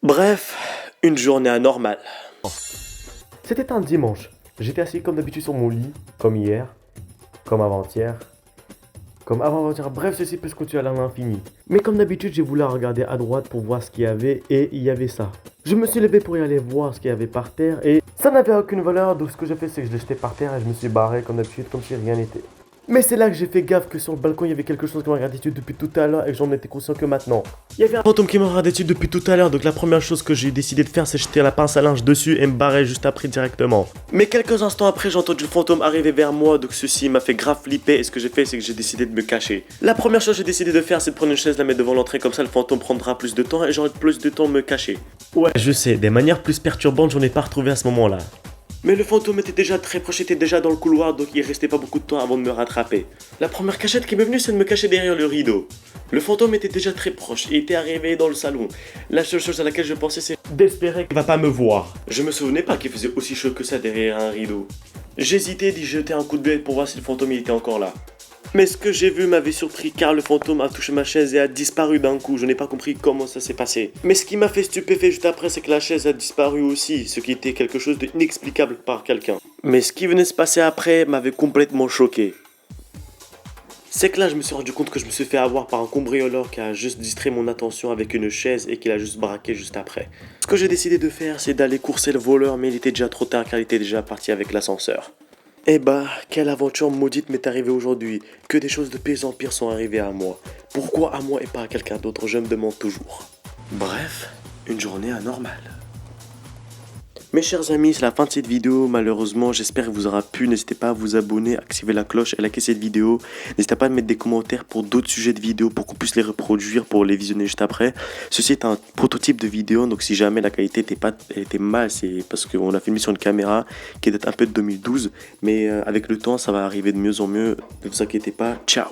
Bref, une journée anormale. C'était un dimanche. J'étais assis comme d'habitude sur mon lit, comme hier, comme avant-hier, comme avant-avant-hier. Bref, ceci peut se continuer à l'infini. Mais comme d'habitude, j'ai voulu regarder à droite pour voir ce qu'il y avait et il y avait ça. Je me suis levé pour y aller voir ce qu'il y avait par terre et ça n'avait aucune valeur. Donc ce que j'ai fait, c'est que je l'ai jeté par terre et je me suis barré comme d'habitude, comme si rien n'était. Mais c'est là que j'ai fait gaffe que sur le balcon, il y avait quelque chose qui m'a regardé dessus depuis tout à l'heure et que j'en étais conscient que maintenant. Il y avait un fantôme qui m'a regardé dessus depuis tout à l'heure, donc la première chose que j'ai décidé de faire, c'est jeter la pince à linge dessus et me barrer juste après directement. Mais quelques instants après, j'ai entendu le fantôme arriver vers moi, donc ceci m'a fait grave flipper et ce que j'ai fait, c'est que j'ai décidé de me cacher. La première chose que j'ai décidé de faire, c'est de prendre une chaise, la mettre devant l'entrée, comme ça le fantôme prendra plus de temps et j'aurai plus de temps de me cacher. Ouais, je sais, des manières plus perturbantes, j'en ai pas retrouvé à ce moment-là. Mais le fantôme était déjà très proche, était déjà dans le couloir, donc il restait pas beaucoup de temps avant de me rattraper. La première cachette qui m'est venue, c'est de me cacher derrière le rideau. Le fantôme était déjà très proche, il était arrivé dans le salon. La seule chose à laquelle je pensais, c'est d'espérer qu'il va pas me voir. Je me souvenais pas qu'il faisait aussi chaud que ça derrière un rideau. J'hésitais d'y jeter un coup de bête pour voir si le fantôme il était encore là. Mais ce que j'ai vu m'avait surpris car le fantôme a touché ma chaise et a disparu d'un coup. Je n'ai pas compris comment ça s'est passé. Mais ce qui m'a fait stupéfait juste après, c'est que la chaise a disparu aussi, ce qui était quelque chose d'inexplicable par quelqu'un. Mais ce qui venait de se passer après m'avait complètement choqué. C'est que là, je me suis rendu compte que je me suis fait avoir par un cambrioleur qui a juste distrait mon attention avec une chaise et qui l'a juste braqué juste après. Ce que j'ai décidé de faire, c'est d'aller courser le voleur, mais il était déjà trop tard car il était déjà parti avec l'ascenseur. Eh bah, quelle aventure maudite m'est arrivée aujourd'hui. Que des choses de pire en pire sont arrivées à moi. Pourquoi à moi et pas à quelqu'un d'autre, je me demande toujours. Bref, une journée anormale. Mes chers amis, c'est la fin de cette vidéo. Malheureusement, j'espère que vous aura plu. N'hésitez pas à vous abonner, activer la cloche et liker cette vidéo. N'hésitez pas à mettre des commentaires pour d'autres sujets de vidéos pour qu'on puisse les reproduire, pour les visionner juste après. Ceci est un prototype de vidéo, donc si jamais la qualité était mal, c'est parce qu'on a filmé sur une caméra qui date un peu de 2012. Mais avec le temps, ça va arriver de mieux en mieux. Ne vous inquiétez pas. Ciao!